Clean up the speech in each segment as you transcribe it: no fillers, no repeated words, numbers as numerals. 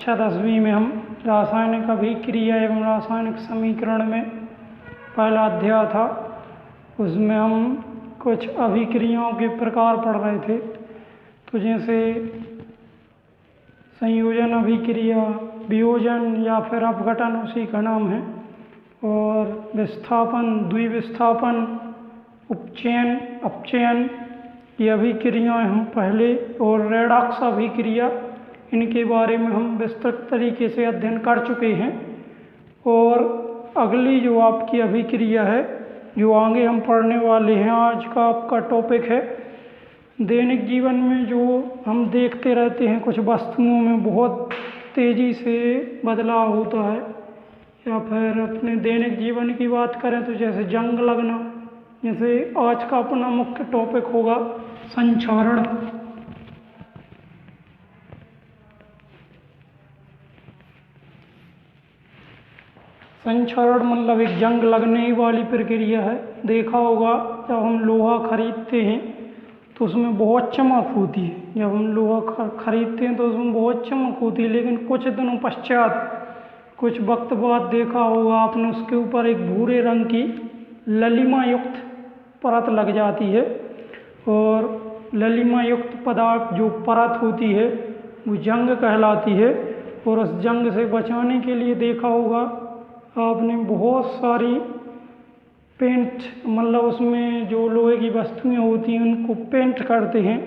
कक्षा 10वीं में हम रासायनिक अभिक्रिया एवं रासायनिक समीकरण में पहला अध्याय था, उसमें हम कुछ अभिक्रियाओं के प्रकार पढ़ रहे थे। तो जैसे संयोजन अभिक्रिया, वियोजन या फिर अपघटन उसी का नाम है, और विस्थापन, द्विविस्थापन, उपचयन, अपचयन, ये अभिक्रियाएं हम पहले, और रेडॉक्स अभिक्रिया, इनके बारे में हम विस्तृत तरीके से अध्ययन कर चुके हैं। और अगली जो आपकी अभिक्रिया है, जो आगे हम पढ़ने वाले हैं, आज का आपका टॉपिक है दैनिक जीवन में जो हम देखते रहते हैं, कुछ वस्तुओं में बहुत तेज़ी से बदलाव होता है, या फिर अपने दैनिक जीवन की बात करें तो जैसे जंग लगना। जैसे आज का अपना मुख्य टॉपिक होगा संक्षारण। संक्षारण मतलब एक जंग लगने वाली प्रक्रिया है। देखा होगा जब हम लोहा खरीदते हैं तो उसमें बहुत चमक होती है। जब हम लोहा खरीदते हैं तो उसमें बहुत चमक होती है, लेकिन कुछ दिनों पश्चात, कुछ वक्त बाद देखा होगा आपने, उसके ऊपर एक भूरे रंग की ललिमा युक्त परत लग जाती है। और ललिमा युक्त पदार्थ जो परत होती है वो जंग कहलाती है। और उस जंग से बचाने के लिए देखा होगा आपने बहुत सारी पेंट, मतलब उसमें जो लोहे की वस्तुएं होती हैं उनको पेंट करते हैं।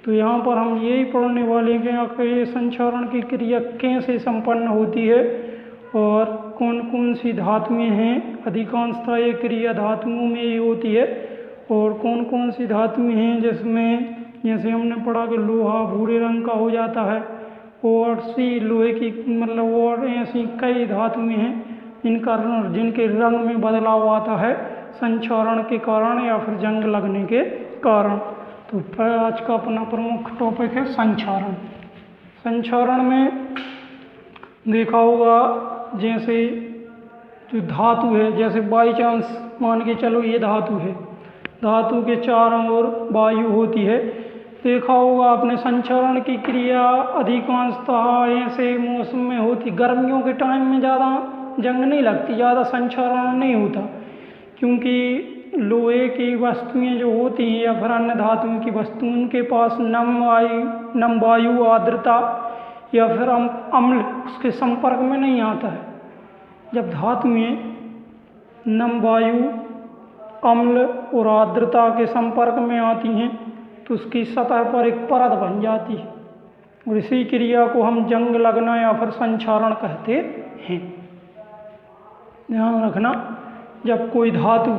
तो यहाँ पर हम यही पढ़ने वाले हैं कि आखिर ये संक्षारण की क्रिया कैसे संपन्न होती है और कौन कौन सी धातुएं हैं। अधिकांशतः ये क्रिया धातुओं में ही होती है। और कौन कौन सी धातुएं हैं जिसमें, जैसे हमने पढ़ा कि लोहा भूरे रंग का हो जाता है, और सी लोहे की, मतलब और ऐसी कई धातुएं हैं जिनके रंग में बदलाव आता है संक्षारण के कारण या फिर जंग लगने के कारण। तो आज का अपना प्रमुख टॉपिक है संक्षारण। संक्षारण में देखा होगा जैसे जो धातु है, जैसे बाई चांस मान के चलो ये धातु है, धातु के चारों ओर वायु होती है। देखा होगा आपने संक्षारण की क्रिया अधिकांशतः ऐसे मौसम में होती। गर्मियों के टाइम में ज़्यादा जंग नहीं लगती, ज़्यादा संक्षारण नहीं होता, क्योंकि लोहे की वस्तुएं जो होती हैं या फिर अन्य धातुओं की वस्तुएं, उनके पास नम वायु, आर्द्रता या फिर अम्ल उसके संपर्क में नहीं आता है। जब धातुएं नम वायु, अम्ल और आर्द्रता के संपर्क में आती हैं तो उसकी सतह पर एक परत बन जाती है, और इसी क्रिया को हम जंग लगना या फिर संक्षारण कहते हैं। ध्यान रखना, जब कोई धातु,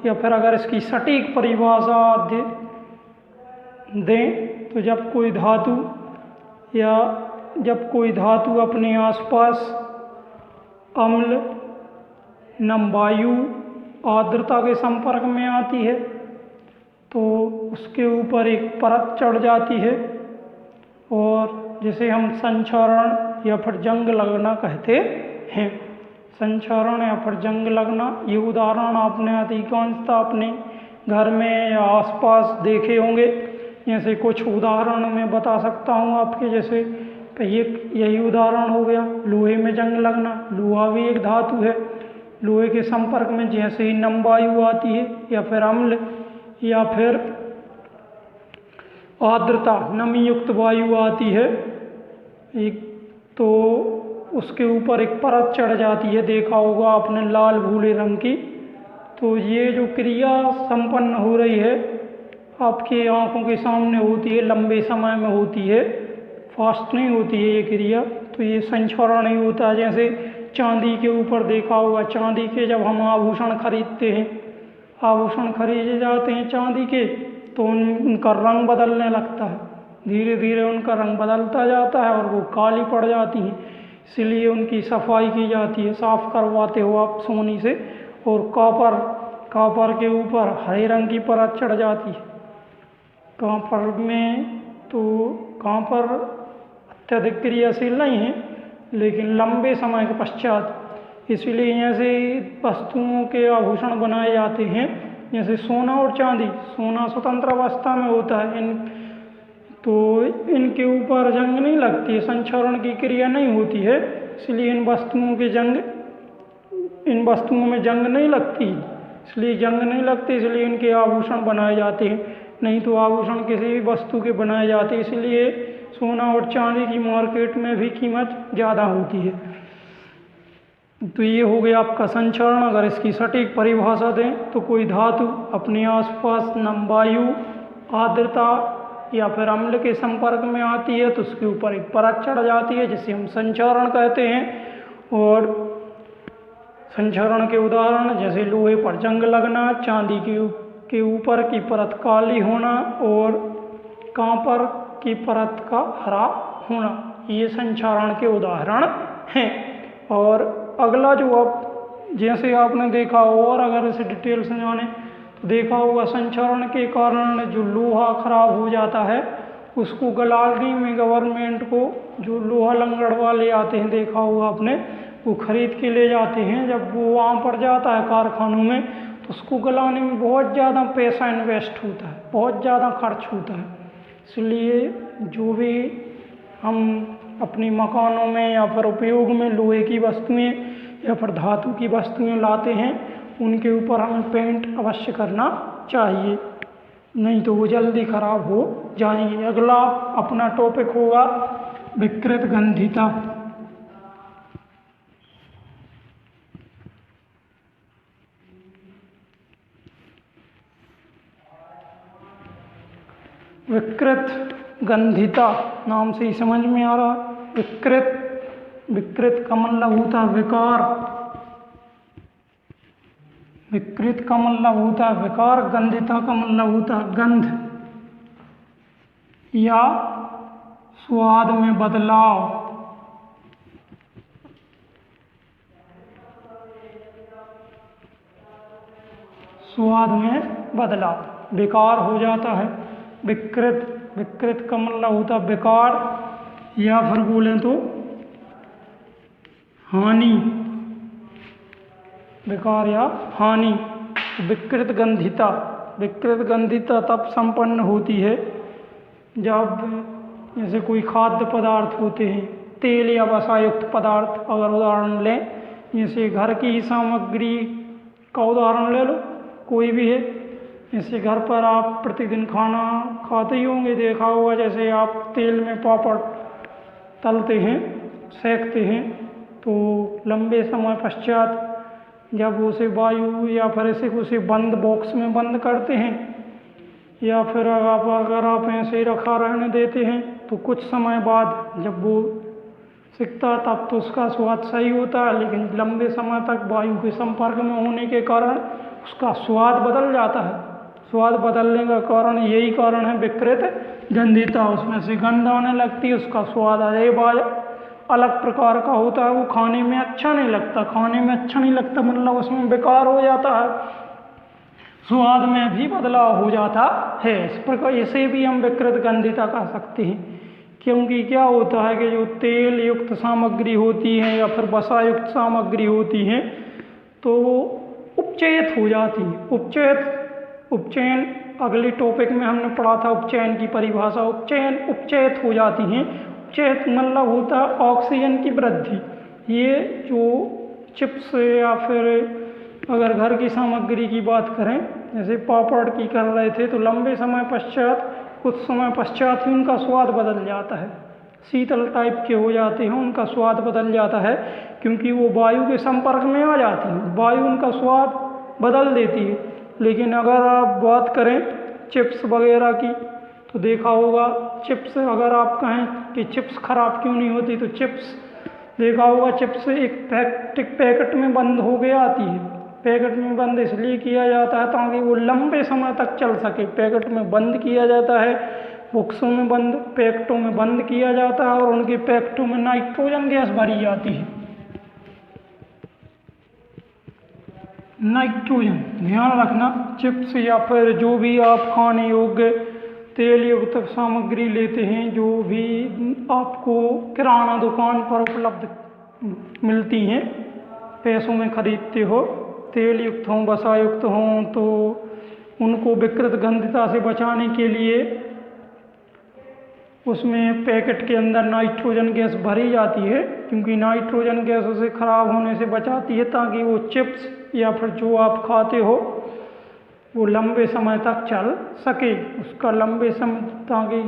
या फिर अगर इसकी सटीक परिभाषा दें तो जब कोई धातु अपने आसपास अम्ल, नम वायु, आर्द्रता के संपर्क में आती है तो उसके ऊपर एक परत चढ़ जाती है, और जिसे हम संक्षारण या फिर जंग लगना कहते हैं। संक्षारण या फिर जंग लगना, ये उदाहरण आपने अधिकांशतः अपने घर में या आसपास देखे होंगे। जैसे कुछ उदाहरण मैं बता सकता हूँ आपके, जैसे यही उदाहरण हो गया लोहे में जंग लगना। लोहा भी एक धातु है, लोहे के संपर्क में जैसे ही नम वायु आती है या फिर अम्ल या फिर आर्द्रता, नमी युक्त वायु आती है, एक तो उसके ऊपर एक परत चढ़ जाती है। देखा होगा आपने लाल भूरे रंग की। तो ये जो क्रिया संपन्न हो रही है आपकी आंखों के सामने होती है, लंबे समय में होती है, फास्ट नहीं होती है ये क्रिया। तो ये संक्षारण ही होता है। जैसे चांदी के ऊपर देखा होगा, चांदी के जब हम आभूषण खरीदते हैं, आभूषण खरीदे जाते हैं चांदी के, तो उनका रंग बदलने लगता है, धीरे धीरे उनका रंग बदलता जाता है और वो काली पड़ जाती हैं। इसलिए उनकी सफाई की जाती है, साफ करवाते हो आप सोनी से। और कॉपर के ऊपर हरे रंग की परत चढ़ जाती है। कॉपर में तो कॉपर अत्यधिक क्रियाशील नहीं है, लेकिन लंबे समय के पश्चात, इसलिए ऐसे वस्तुओं के आभूषण बनाए जाते हैं। जैसे सोना और चांदी, सोना स्वतंत्र अवस्था में होता है, इन तो इनके ऊपर जंग नहीं लगती है, संक्षारण की क्रिया नहीं होती है, इसलिए इन वस्तुओं में जंग नहीं लगती, इसलिए जंग नहीं लगती, इसलिए इनके आभूषण बनाए जाते हैं। नहीं तो आभूषण किसी भी वस्तु के बनाए जाते हैं, इसलिए सोना और चांदी की मार्केट में भी कीमत ज़्यादा होती है। तो ये हो गया आपका संचरण। अगर इसकी सटीक परिभाषा दें तो कोई धातु अपने आसपास नम वायु, आर्द्रता या फिर अम्ल के संपर्क में आती है तो उसके ऊपर एक परत चढ़ जाती है, जिसे हम संचरण कहते हैं। और संचरण के उदाहरण जैसे लोहे पर जंग लगना, चांदी के ऊपर की परत काली होना और कांपर की परत का हरा होना, ये संचरण के उदाहरण हैं। और अगला जो आप जैसे आपने देखा हो, और अगर इसे डिटेल से जाने तो देखा होगा संचरण के कारण जो लोहा खराब हो जाता है उसको गलालनी में गवर्नमेंट को जो लोहा लंगड़ वाले आते हैं, देखा होगा आपने, वो खरीद के ले जाते हैं। जब वो वहाँ पर जाता है कारखानों में तो उसको गलाने में बहुत ज़्यादा पैसा इन्वेस्ट होता है, बहुत ज़्यादा खर्च होता है। इसलिए जो भी हम अपने मकानों में या फिर उपयोग में लोहे की वस्तुएं या फिर धातु की वस्तुएं लाते हैं, उनके ऊपर हमें पेंट अवश्य करना चाहिए, नहीं तो वो जल्दी खराब हो जाएंगे। अगला अपना टॉपिक होगा विकृत गंधिता। विकृत गंधिता नाम से ही समझ में आ रहा है। विकृत का मतलब होता है विकार, विकृत का मतलब होता है विकार, गंधिता का मतलब होता है गंध या स्वाद में बदलाव। स्वाद में बदलाव, विकार हो जाता है। विकृत का मतलब होता है विकार, या फिर बोलें तो हानि, विकार या हानि। विकृत गंधिता तब संपन्न होती है जब जैसे कोई खाद्य पदार्थ होते हैं, तेल या वसायुक्त पदार्थ, अगर उदाहरण लें जैसे घर की ही सामग्री का उदाहरण ले लो, कोई भी है, जैसे घर पर आप प्रतिदिन खाना खाते ही होंगे, देखा होगा जैसे आप तेल में पापड़ तलते हैं, सेकते हैं, तो लंबे समय पश्चात जब उसे वायु या फिर उसे बंद बॉक्स में बंद करते हैं या फिर अगर आप ऐसे ही रखा रहने देते हैं तो कुछ समय बाद जब वो सिकता तब तो उसका स्वाद सही होता है, लेकिन लंबे समय तक वायु के संपर्क में होने के कारण उसका स्वाद बदल जाता है। स्वाद बदलने का कारण यही कारण है विकृत गंधिता, उसमें से गंध आने लगती है, उसका स्वाद अलग प्रकार का होता है, वो खाने में अच्छा नहीं लगता, मतलब उसमें बेकार हो जाता है, स्वाद में भी बदलाव हो जाता है। इस प्रकार इसे भी हम विकृत गंधिता कह सकते हैं, क्योंकि क्या होता है कि जो तेल युक्त सामग्री होती है या फिर वसा युक्त सामग्री होती है तो वो उपचयित हो जाती है। उपचयन अगले टॉपिक में हमने पढ़ा था, उपचयन की परिभाषा। उपचयित हो जाती हैं। उपचयित मतलब होता है ऑक्सीजन की वृद्धि। ये जो चिप्स या फिर अगर घर की सामग्री की बात करें, जैसे पापड़ की कर रहे थे, तो लंबे समय पश्चात, कुछ समय पश्चात ही उनका स्वाद बदल जाता है, शीतल टाइप के हो जाते हैं, उनका स्वाद बदल जाता है, क्योंकि वो वायु के संपर्क में आ जाती हैं, वायु उनका स्वाद बदल देती है। लेकिन अगर आप बात करें चिप्स वगैरह की तो देखा होगा, चिप्स अगर आप कहें कि चिप्स खराब क्यों नहीं होती, तो चिप्स देखा होगा, चिप्स एक पैकेट में बंद हो के आती है। पैकेट में बंद इसलिए किया जाता है ताकि वो लंबे समय तक चल सके। पैकेट में बंद किया जाता है, बॉक्सों में बंद, पैकेटों में बंद किया जाता है और उनके पैकेटों में नाइट्रोजन गैस भरी जाती है। नाइट्रोजन, ध्यान रखना, चिप्स या फिर जो भी आप खाने योग्य तेल युक्त सामग्री लेते हैं, जो भी आपको किराना दुकान पर उपलब्ध मिलती हैं, पैसों में खरीदते हो, तेल युक्त हों वसा युक्त हों, तो उनको विकृत गंधिता से बचाने के लिए उसमें पैकेट के अंदर नाइट्रोजन गैस भरी जाती है, क्योंकि नाइट्रोजन गैस उसे ख़राब होने से बचाती है, ताकि वो चिप्स या फिर जो आप खाते हो वो लंबे समय तक चल सके। उसका लंबे समय ताकि,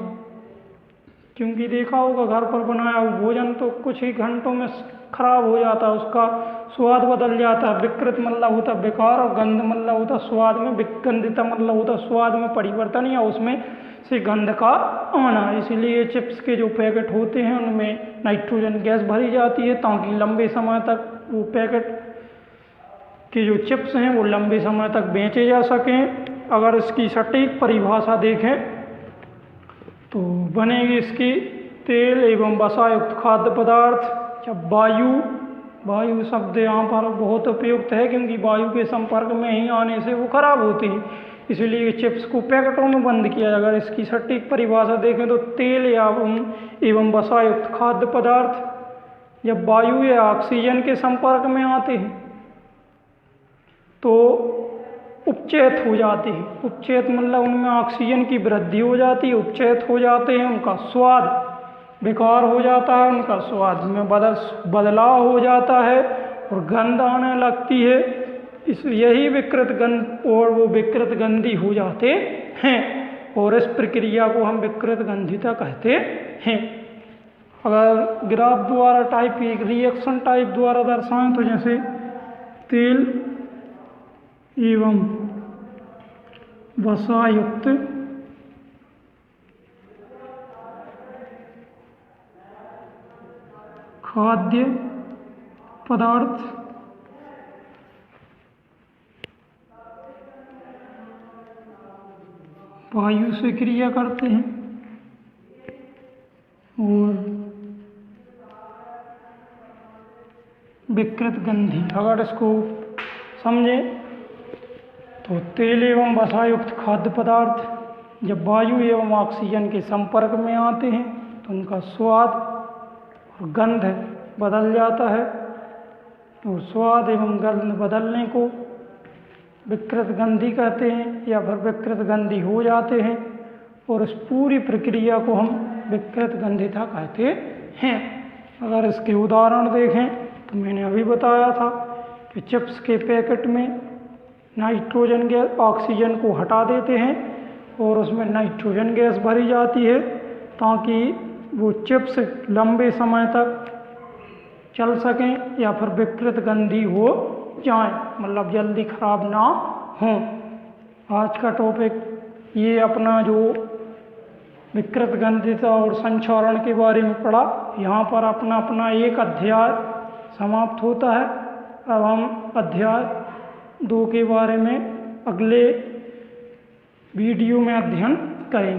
क्योंकि देखा होगा घर पर बनाया हुआ भोजन तो कुछ ही घंटों में खराब हो जाता है, उसका स्वाद बदल जाता है। विकृत मतलब होता बेकार, और गंध मतलब होता स्वाद में, विगंधिता मतलब होता स्वाद में परिवर्तन या उसमें से गंध का आना। इसीलिए चिप्स के जो पैकेट होते हैं उनमें नाइट्रोजन गैस भरी जाती है, ताकि लंबे समय तक वो पैकेट के जो चिप्स हैं वो लंबे समय तक बेचे जा सकें। अगर इसकी सटीक परिभाषा देखें तो बनेगी इसकी तेल एवं वसायुक्त खाद्य पदार्थ। जब वायु शब्द यहाँ पर बहुत उपयुक्त है, क्योंकि वायु के संपर्क में ही आने से वो खराब होते हैं, इसलिए चिप्स को पैकेटों में बंद किया। अगर इसकी सटीक परिभाषा देखें तो तेल एवं वसायुक्त खाद्य पदार्थ जब वायु या ऑक्सीजन के संपर्क में आते हैं तो उपचयित हो जाते हैं। उपचयित मतलब उनमें ऑक्सीजन की वृद्धि हो जाती है, उपचयित हो जाते हैं, उनका स्वाद बेकार हो जाता है, उनका स्वाद में बदलाव हो जाता है और गंध आने लगती है। यही विकृत गंध, और वो विकृत गंधी हो जाते हैं, और इस प्रक्रिया को हम विकृत गंधिता कहते हैं। अगर ग्राफ द्वारा टाइप, एक रिएक्शन टाइप द्वारा दर्शाएं तो जैसे तेल एवं वसायुक्त खाद्य पदार्थ वायु से क्रिया करते हैं और विकृत गंधी। अगर इसको समझें तो तेल एवं वसायुक्त खाद्य पदार्थ जब वायु एवं ऑक्सीजन के संपर्क में आते हैं तो उनका स्वाद और गंध बदल जाता है, और स्वाद एवं गंध बदलने को विकृत गंधी कहते हैं या फिर विकृत गंधी हो जाते हैं, और इस पूरी प्रक्रिया को हम विकृत गंधिता कहते हैं। अगर इसके उदाहरण देखें तो मैंने अभी बताया था कि चिप्स के पैकेट में नाइट्रोजन गैस ऑक्सीजन को हटा देते हैं और उसमें नाइट्रोजन गैस भरी जाती है, ताकि वो चिप्स लंबे समय तक चल सकें या फिर विकृत गंधी हो जाएं, मतलब जल्दी खराब ना हों। आज का टॉपिक ये अपना जो विकृत गंधिता और संक्षारण के बारे में पढ़ा, यहाँ पर अपना एक अध्याय समाप्त होता है। अब हम अध्याय 2 के बारे में अगले वीडियो में अध्ययन करेंगे।